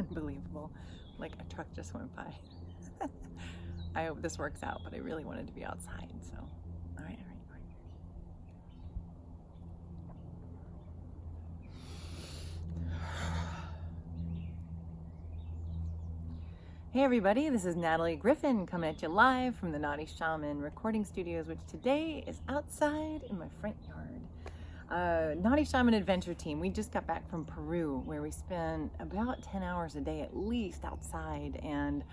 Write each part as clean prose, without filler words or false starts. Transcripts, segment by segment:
unbelievable. Like a truck just went by. I hope this works out, but I really wanted to be outside, so all right. Hey everybody, this is Natalie Griffin coming at you live from the Naughty Shaman recording studios, which today is outside in my front yard. Naughty Shaman Adventure Team, we just got back from Peru where we spent about 10 hours a day at least outside, and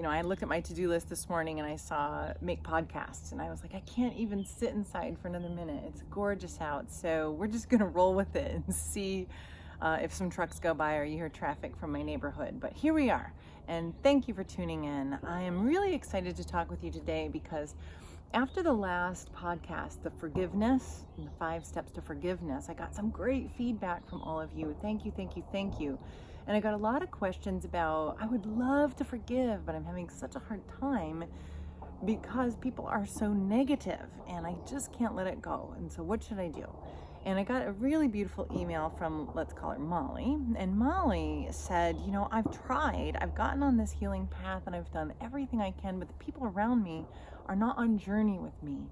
I looked at my to-do list this morning and I saw make podcasts, and I was like, I can't even sit inside for another minute. It's gorgeous out, so we're just gonna roll with it and see if some trucks go by or you hear traffic from my neighborhood. But here we are, and thank you for tuning in. I am really excited to talk with you today because after the last podcast, the forgiveness and the 5 steps to forgiveness, I got some great feedback from all of you. Thank you. And I got a lot of questions about, I would love to forgive, but I'm having such a hard time because people are so negative and I just can't let it go. And so what should I do? And I got a really beautiful email from, let's call her Molly. And Molly said, I've gotten on this healing path and I've done everything I can, but the people around me are not on journey with me.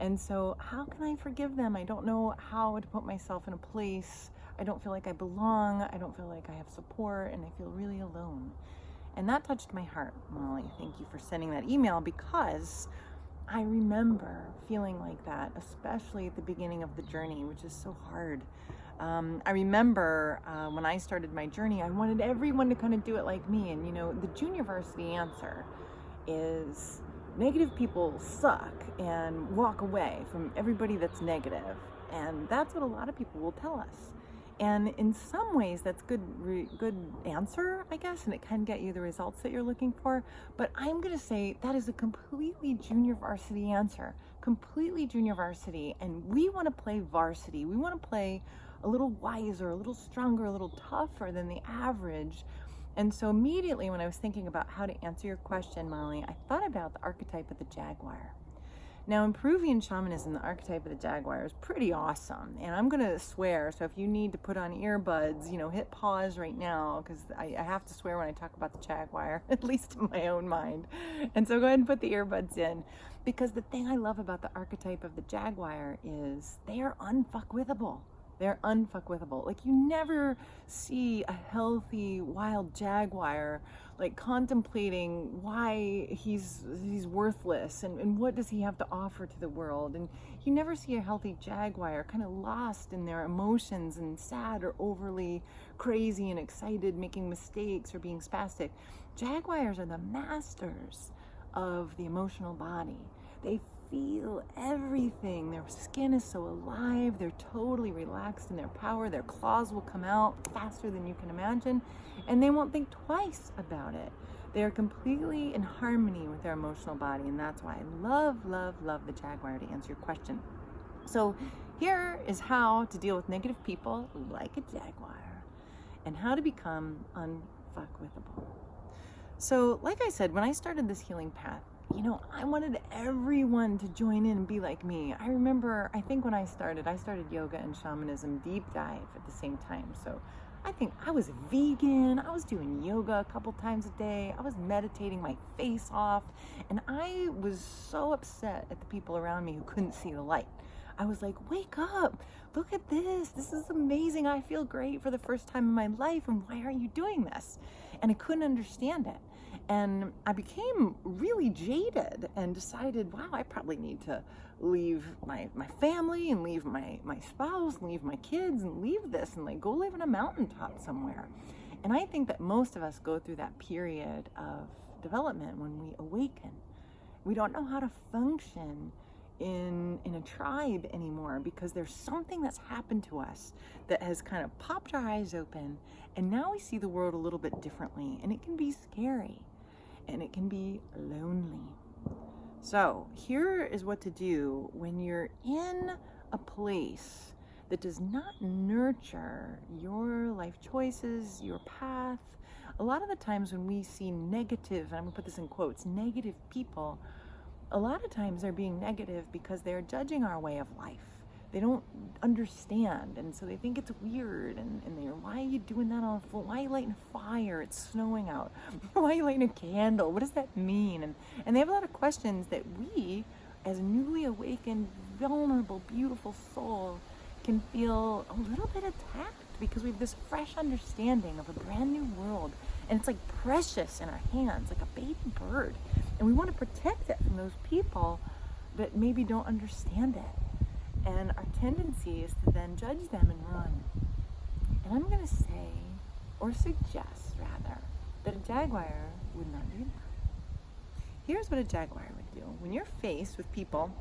And so how can I forgive them? I don't know how to put myself in a place. I don't feel like I belong. I don't feel like I have support, and I feel really alone. And that touched my heart, Molly. Thank you for sending that email, because I remember feeling like that, especially at the beginning of the journey, which is so hard. I remember when I started my journey, I wanted everyone to kind of do it like me. And the junior varsity answer is negative people suck and walk away from everybody that's negative. And that's what a lot of people will tell us. And in some ways, that's good answer, I guess, and it can get you the results that you're looking for. But I'm going to say that is a completely junior varsity answer, completely junior varsity. And we want to play varsity. We want to play a little wiser, a little stronger, a little tougher than the average. And so immediately when I was thinking about how to answer your question, Molly, I thought about the archetype of the Jaguar. Now, in Peruvian shamanism, the archetype of the Jaguar is pretty awesome. And I'm going to swear, so if you need to put on earbuds, hit pause right now, because I have to swear when I talk about the Jaguar, at least in my own mind. And so go ahead and put the earbuds in, because the thing I love about the archetype of the Jaguar is they are unfuckwithable. They're unfuckwithable. Like, you never see a healthy wild jaguar like contemplating why he's worthless and what does he have to offer to the world. And you never see a healthy jaguar kind of lost in their emotions and sad or overly crazy and excited, making mistakes or being spastic. Jaguars are the masters of the emotional body. They feel everything. Their skin is so alive. They're totally relaxed in their power. Their claws will come out faster than you can imagine, and they won't think twice about it. They're completely in harmony with their emotional body, and that's why I love the Jaguar, to answer your question. So here is how to deal with negative people like a Jaguar and how to become unfuckwithable. So like I said, when I started this healing path, I wanted everyone to join in and be like me. I remember, I think when I started yoga and shamanism deep dive at the same time. So I think I was vegan. I was doing yoga a couple times a day. I was meditating my face off. And I was so upset at the people around me who couldn't see the light. I was like, wake up, look at this. This is amazing. I feel great for the first time in my life. And why aren't you doing this? And I couldn't understand it. And I became really jaded and decided, wow, I probably need to leave my family and leave my spouse and leave my kids and leave this and go live on a mountaintop somewhere. And I think that most of us go through that period of development when we awaken. We don't know how to function in a tribe anymore because there's something that's happened to us that has kind of popped our eyes open, and now we see the world a little bit differently, and it can be scary and it can be lonely. So here is what to do when you're in a place that does not nurture your life choices, your path. A lot of the times when we see negative, and I'm gonna put this in quotes, negative people, a lot of times they're being negative because they're judging our way of life. They don't understand, and so they think it's weird, and they're, why are you doing that on a floor? Why are you lighting a fire? It's snowing out. Why are you lighting a candle? What does that mean? And they have a lot of questions that we, as newly awakened, vulnerable, beautiful soul, can feel a little bit attacked because we have this fresh understanding of a brand new world. And it's like precious in our hands, like a baby bird. And we want to protect it from those people that maybe don't understand it. And our tendency is to then judge them and run. And I'm going to say, or suggest rather, that a jaguar would not do that. Here's what a jaguar would do. When you're faced with people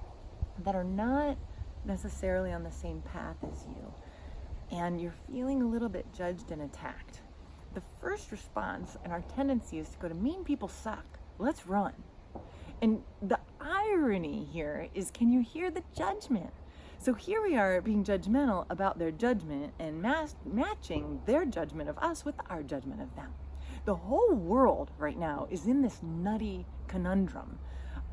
that are not necessarily on the same path as you, and you're feeling a little bit judged and attacked, the first response and our tendency is to go to mean people suck. Let's run. And the irony here is, can you hear the judgment? So here we are being judgmental about their judgment and matching their judgment of us with our judgment of them. The whole world right now is in this nutty conundrum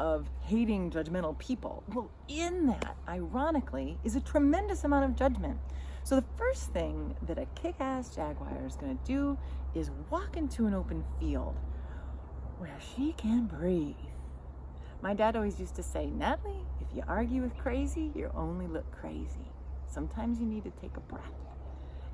of hating judgmental people. Well, in that, ironically, is a tremendous amount of judgment. So the first thing that a kick-ass jaguar is going to do is walk into an open field where she can breathe. My dad always used to say, Natalie, if you argue with crazy, you only look crazy. Sometimes you need to take a breath.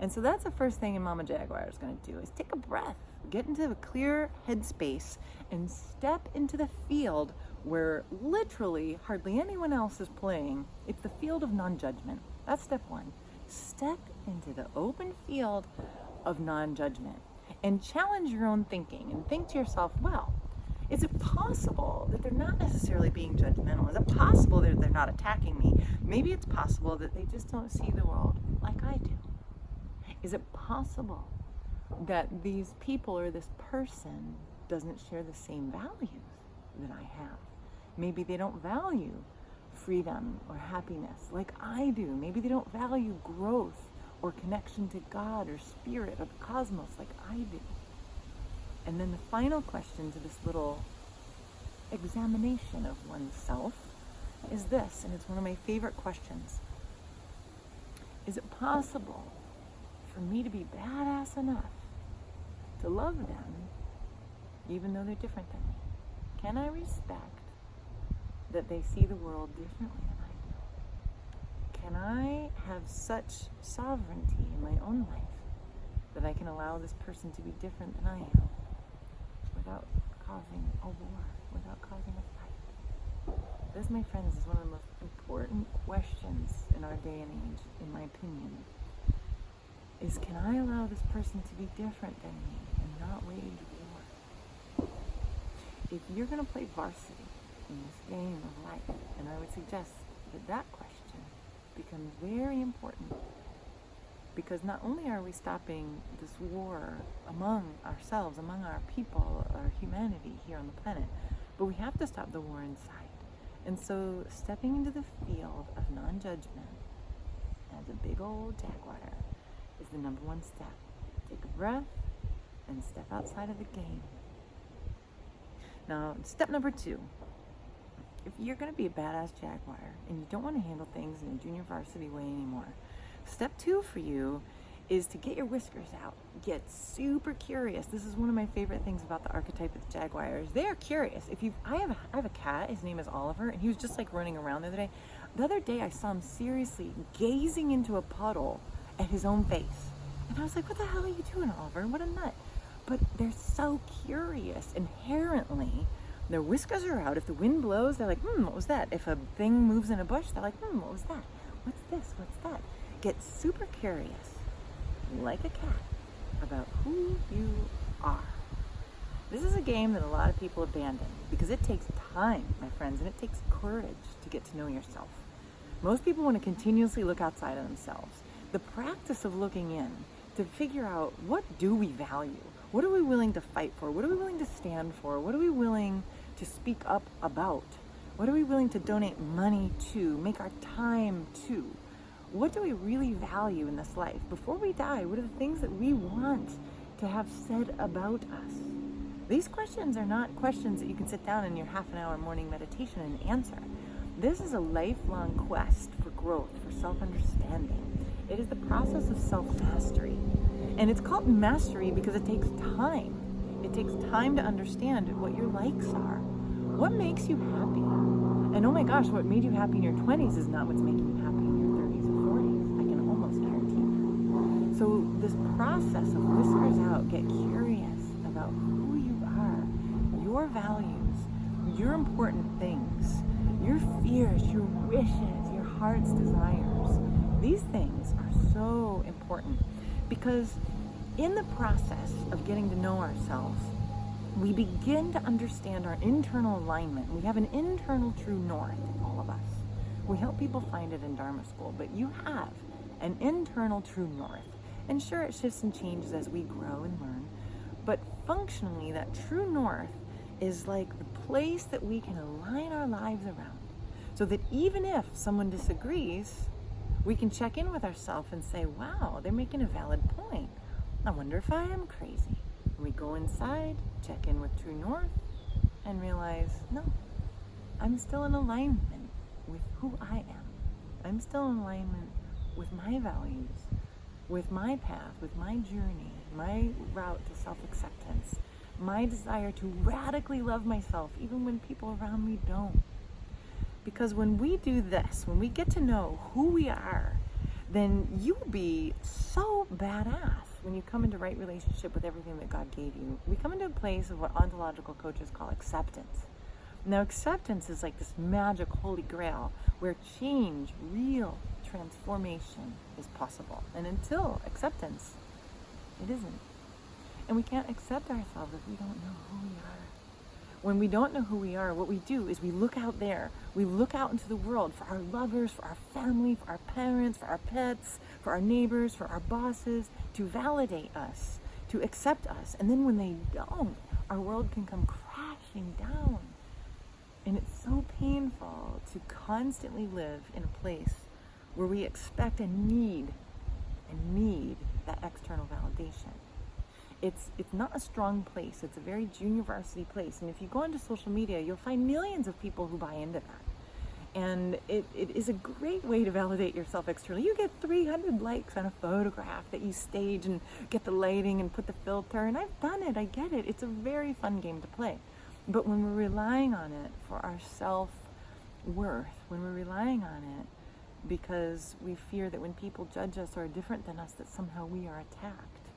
And so that's the first thing a mama jaguar is going to do, is take a breath, get into a clear headspace, and step into the field where literally hardly anyone else is playing. It's the field of non-judgment. That's step one. Step into the open field of non-judgment and challenge your own thinking and think to yourself, well, is it possible that they're not necessarily being judgmental? Is it possible that they're not attacking me? Maybe it's possible that they just don't see the world like I do. Is it possible that these people or this person doesn't share the same values that I have? Maybe they don't value freedom or happiness like I do. Maybe they don't value growth or connection to God or spirit or the cosmos like I do. And then the final question to this little examination of oneself is this, and it's one of my favorite questions. Is it possible for me to be badass enough to love them even though they're different than me? Can I respect that they see the world differently than I do? Can I have such sovereignty in my own life that I can allow this person to be different than I am without causing a war, without causing a fight? This, my friends, is one of the most important questions in our day and age, in my opinion, is can I allow this person to be different than me and not wage war? If you're going to play varsity in this game of life, and I would suggest that that question becomes very important, because not only are we stopping this war among ourselves, among our people, our humanity here on the planet, but we have to stop the war inside. And so stepping into the field of non-judgment as a big old jaguar is the number one step. Take a breath and step outside of the game. Now, step number two. If you're going to be a badass jaguar and you don't want to handle things in a junior varsity way anymore, step two for you is to get your whiskers out. Get super curious. This is one of my favorite things about the archetype of the jaguars. They are curious. I have a cat. His name is Oliver, and he was just like running around the other day. The other day, I saw him seriously gazing into a puddle at his own face, and I was like, "What the hell are you doing, Oliver? What a nut!" But they're so curious inherently. Their whiskers are out. If the wind blows, they're like, what was that? If a thing moves in a bush, they're like, what was that? What's this? What's that? Get super curious, like a cat, about who you are. This is a game that a lot of people abandon because it takes time, my friends, and it takes courage to get to know yourself. Most people want to continuously look outside of themselves. The practice of looking in to figure out, what do we value? What are we willing to fight for? What are we willing to stand for? What are we willing to speak up about? What are we willing to donate money to, make our time to? What do we really value in this life? Before we die, what are the things that we want to have said about us? These questions are not questions that you can sit down in your half-an-hour morning meditation and answer. This is a lifelong quest for growth, for self-understanding. It is the process of self-mastery. And it's called mastery because it takes time. It takes time to understand what your likes are. What makes you happy? And oh my gosh, what made you happy in your 20s is not what's making you happy in your 30s or 40s. I can almost guarantee that. So this process of whiskers out, get curious about who you are, your values, your important things, your fears, your wishes, your heart's desires. These things are so important because in the process of getting to know ourselves, we begin to understand our internal alignment. We have an internal true north, all of us. We help people find it in Dharma School, but you have an internal true north. And sure, it shifts and changes as we grow and learn, but functionally, that true north is like the place that we can align our lives around, so that even if someone disagrees, we can check in with ourselves and say, wow, they're making a valid point. I wonder if I am crazy. And we go inside, check in with True North, and realize, no, I'm still in alignment with who I am. I'm still in alignment with my values, with my path, with my journey, my route to self-acceptance, my desire to radically love myself, even when people around me don't. Because when we do this, when we get to know who we are, then you'll be so badass when you come into right relationship with everything that God gave you. We come into a place of what ontological coaches call acceptance. Now, acceptance is like this magic holy grail where change, real transformation is possible. And until acceptance, it isn't. And we can't accept ourselves if we don't know who we are. When we don't know who we are, what we do is we look out there. We look out into the world for our lovers, for our family, for our parents, for our pets, for our neighbors, for our bosses, to validate us, to accept us. And then when they don't, our world can come crashing down. And it's so painful to constantly live in a place where we expect and need that external validation. It's not a strong place. It's a very junior varsity place. And if you go onto social media, you'll find millions of people who buy into that. And it is a great way to validate yourself externally. You get 300 likes on a photograph that you stage and get the lighting and put the filter. And I've done it. I get it. It's a very fun game to play. But when we're relying on it for our self-worth, when we're relying on it because we fear that when people judge us or are different than us, that somehow we are attacked,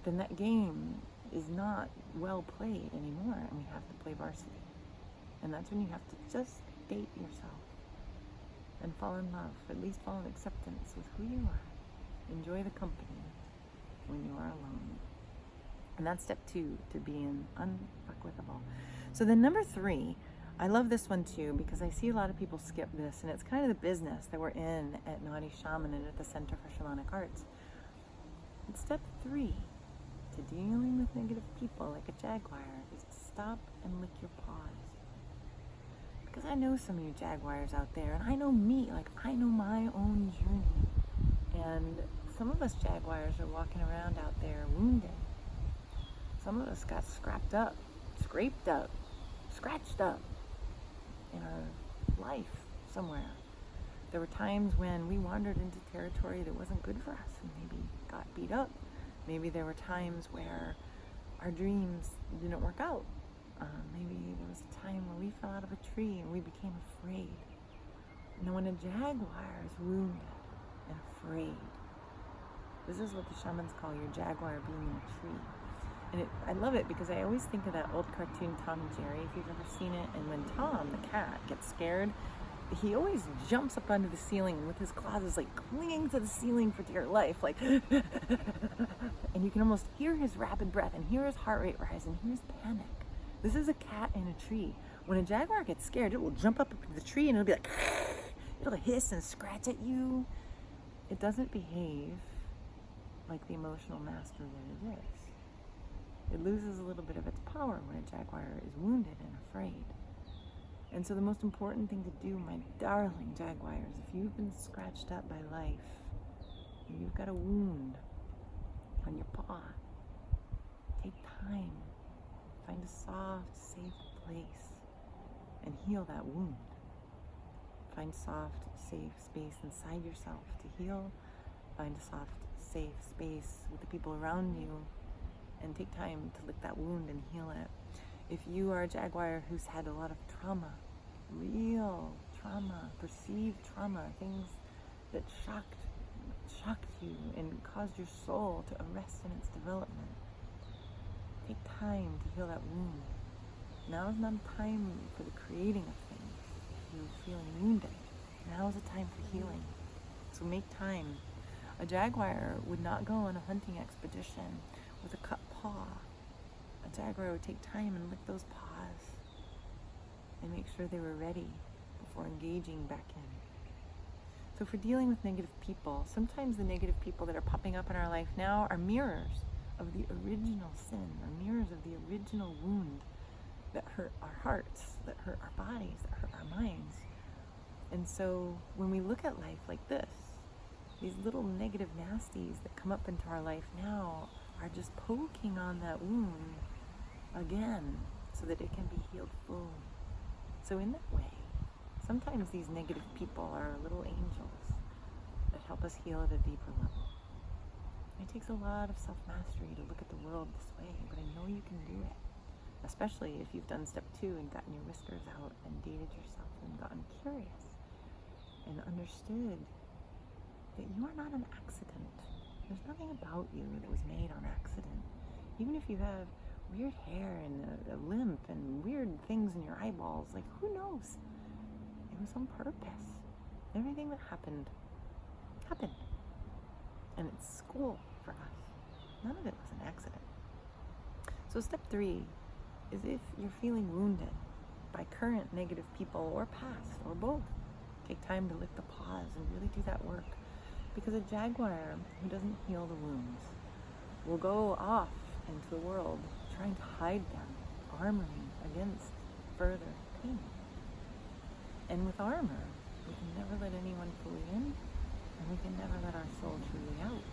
then that game is not well played anymore, and we have to play varsity. And that's when you have to just date yourself and fall in love, at least fall in acceptance with who you are. Enjoy the company when you are alone. And that's step 2 to being unfuckwithable. So then number 3, I love this one too, because I see a lot of people skip this, and it's kind of the business that we're in at Naughty Shaman and at the Center for Shamanic Arts. And step 3 to dealing with negative people like a Jaguar is to stop and lick your paws. Because I know some of you Jaguars out there, and I know me, like I know my own journey. And some of us Jaguars are walking around out there wounded. Some of us got scrapped up, scraped up, scratched up in our life somewhere. There were times when we wandered into territory that wasn't good for us and maybe got beat up. Maybe there were times where our dreams didn't work out. Maybe there was a time where we fell out of a tree and we became afraid. And when a Jaguar is wounded and afraid, this is what the shamans call your Jaguar being in a tree. And I love it because I always think of that old cartoon Tom and Jerry, if you've ever seen it. And when Tom, the cat, gets scared, he always jumps up onto the ceiling and with his claws is like clinging to the ceiling for dear life, like and you can almost hear his rapid breath and hear his heart rate rise and hear his panic. This is a cat in a tree. When a Jaguar gets scared, it will jump up into the tree and it'll be like it'll hiss and scratch at you. It doesn't behave like the emotional master that it is. It loses a little bit of its power when a Jaguar is wounded and afraid. And so the most important thing to do, my darling Jaguars, if you've been scratched up by life, and you've got a wound on your paw, take time, find a soft, safe place, and heal that wound. Find soft, safe space inside yourself to heal. Find a soft, safe space with the people around you and take time to lick that wound and heal it. If you are a Jaguar who's had a lot of trauma, real trauma, perceived trauma, things that shocked you and caused your soul to arrest in its development, take time to heal that wound. Now is not a time for the creating of things. If you're feeling wounded, now is a time for healing. So make time. A Jaguar would not go on a hunting expedition with a cut paw. A Jaguar would take time and lick those paws and make sure they were ready before engaging back in. So for dealing with negative people, sometimes the negative people that are popping up in our life now are mirrors of the original sin, or mirrors of the original wound that hurt our hearts, that hurt our bodies, that hurt our minds. And so when we look at life like this, these little negative nasties that come up into our life now are just poking on that wound again so that it can be healed fully. So in that way, sometimes these negative people are little angels that help us heal at a deeper level. It takes a lot of self-mastery to look at the world this way, but I know you can do it. Especially if you've done step 2 and gotten your whiskers out and dated yourself and gotten curious and understood that you are not an accident. There's nothing about you that was made on accident. Even if you have weird hair and a limp and weird things in your eyeballs, like who knows? It was on purpose. Everything that happened. And it's school for us. None of it was an accident. So step 3 is if you're feeling wounded by current negative people or past or both, take time to lick the paws and really do that work. Because a Jaguar who doesn't heal the wounds will go off into the world trying to hide them, armoring against further pain. And with armor, we can never let anyone fully in, and we can never let our soul truly out.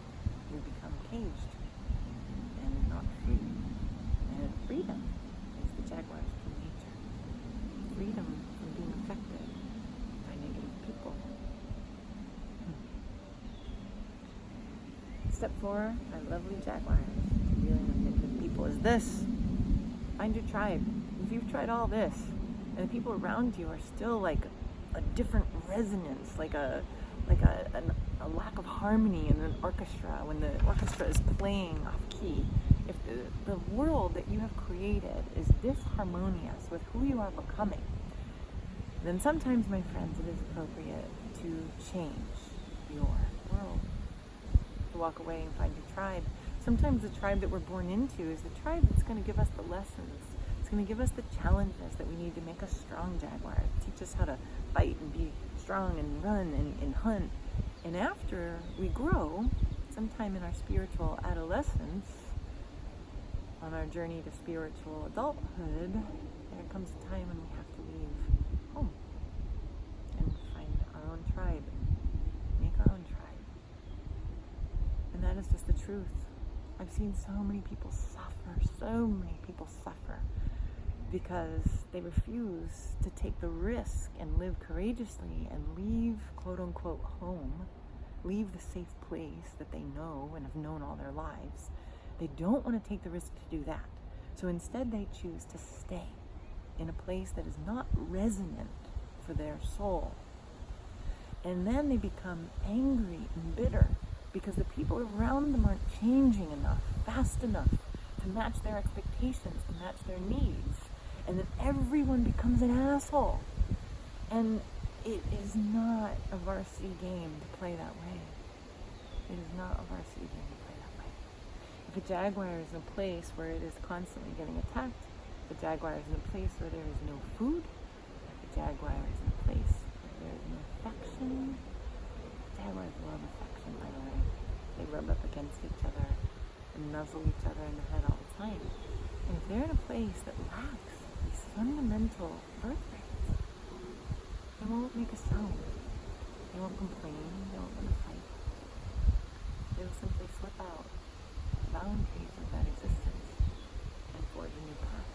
We become caged and not free. And freedom is the Jaguar's true nature. Freedom from being affected by negative people. Step 4, our lovely Jaguars dealing with negative people is this. Find your tribe. If you've tried all this, and the people around you are still like a different resonance, like a lack of harmony in an orchestra, when the orchestra is playing off key, if the world that you have created is disharmonious with who you are becoming, then sometimes, my friends, it is appropriate to change your world, to walk away and find your tribe. Sometimes the tribe that we're born into is the tribe that's going to give us the lessons. It's going to give us the challenges that we need to make us strong Jaguars, teach us how to fight and be strong and run and hunt. And after we grow, sometime in our spiritual adolescence, on our journey to spiritual adulthood, there comes a time when we have to leave home and find our own tribe, make our own tribe. And that is just the truth. I've seen so many people suffer because they refuse to take the risk and live courageously and leave, quote unquote, home, leave the safe place that they know and have known all their lives. They don't want to take the risk to do that. So instead they choose to stay in a place that is not resonant for their soul. And then they become angry and bitter because the people around them aren't changing enough, fast enough to match their expectations, to match their needs. And then everyone becomes an asshole. And it is not a varsity game to play that way. It is not a varsity game to play that way. If a Jaguar is in a place where it is constantly getting attacked, if a Jaguar is in a place where there is no food, if a Jaguar is in a place where there is no affection, Jaguars love affection, by the way. They rub up against each other and nuzzle each other in the head all the time. And if they're in a place that lacks these fundamental birth rates, they won't make a sound. They won't complain. They won't want to fight. They will simply slip out the boundaries of that existence and forge a new path.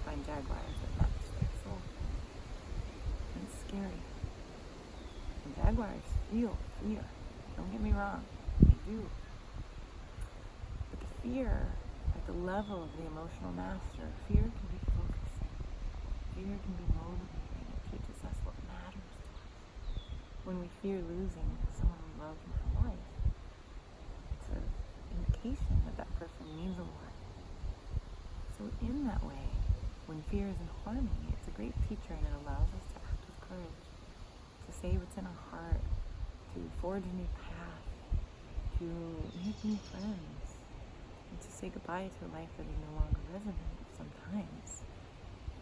Find Jaguars that match their soul. And it's scary. And Jaguars feel fear. Don't get me wrong. They do. But the fear, at the level of the emotional master, fear can be focusing. Fear can be motivating. It teaches us what matters to us. When we fear losing someone we love in our life, it's an indication that that person means a lot. So in that way, when fear is in harmony, it's a great teacher, and it allows us to act with courage, to say what's in our heart, to forge a new path, to make new friends, and to say goodbye to a life that is no longer resonant sometimes.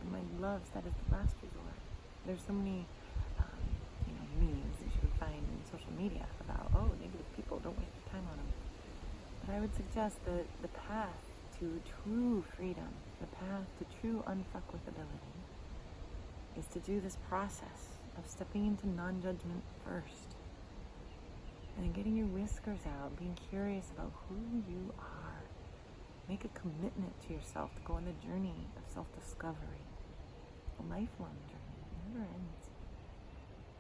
And my loves, that is the last resort. There's so many memes that you would find in social media about, negative people, don't waste your time on them. But I would suggest that the path to true freedom, the path to true unfuckwithability, is to do this process of stepping into non-judgment first, and then getting your whiskers out, being curious about who you are. Make a commitment to yourself to go on the journey of self-discovery, a lifelong journey. It never ends.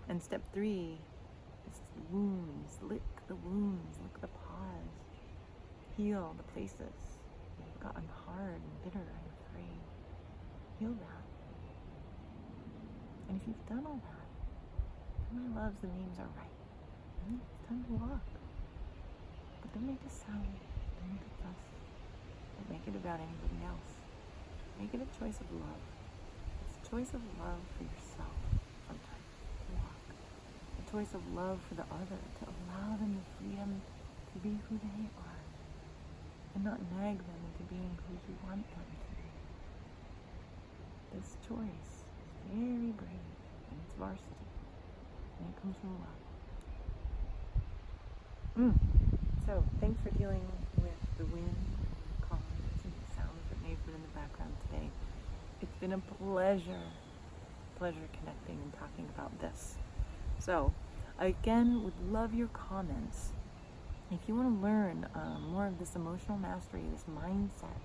And step 3 is the wounds. Lick the wounds, lick the pause. Heal the places that have gotten hard and bitter and afraid. Heal that. And if you've done all that, then my loves, the names are right. It's time to walk. But don't make a sound. Don't make a fuss. Don't make it about anybody else. Make it a choice of love. It's a choice of love for yourself sometimes to walk. A choice of love for the other, to allow them the freedom to be who they are, and not nag them into being who you want them to be. This choice is very brave, and it's varsity, and it comes from love. So, thanks for dealing with the wind, the colors, and the sounds that may have been in the background today. It's been a pleasure connecting and talking about this. So, again, would love your comments. If you want to learn more of this emotional mastery, this mindset,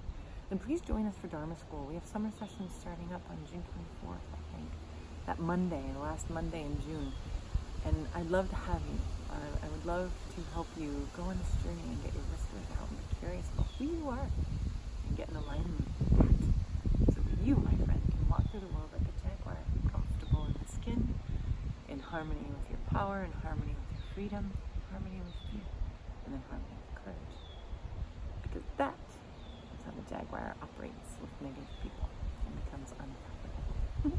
then please join us for Dharma School. We have summer sessions starting up on June 24th, I think. That Monday, the last Monday in June. And I'd love to have you. I would love to help you go on this journey and get your whiskers out and be curious about who you are and get in alignment with that. So that you, my friend, can walk through the world like a jaguar, comfortable in the skin, in harmony with your power, in harmony with your freedom, in harmony with fear, and in harmony with courage. Because that is how the jaguar operates with negative people and becomes unfuckable.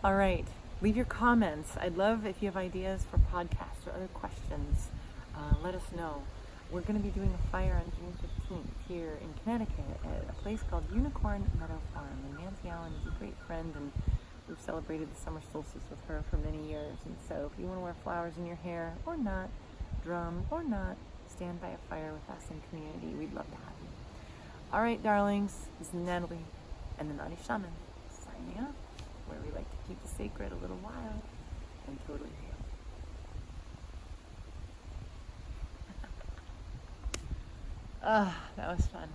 All right. Leave your comments. I'd love if you have ideas for podcasts or other questions. Let us know. We're going to be doing a fire on June 15th here in Connecticut at a place called Unicorn Meadow Farm. And Nancy Allen is a great friend, and we've celebrated the summer solstice with her for many years. And so if you want to wear flowers in your hair or not, drum or not, stand by a fire with us in community. We'd love to have you. All right, darlings. This is Natalie and the Naughty Shaman signing off, where we like to keep the sacred a little while and totally heal. That was fun.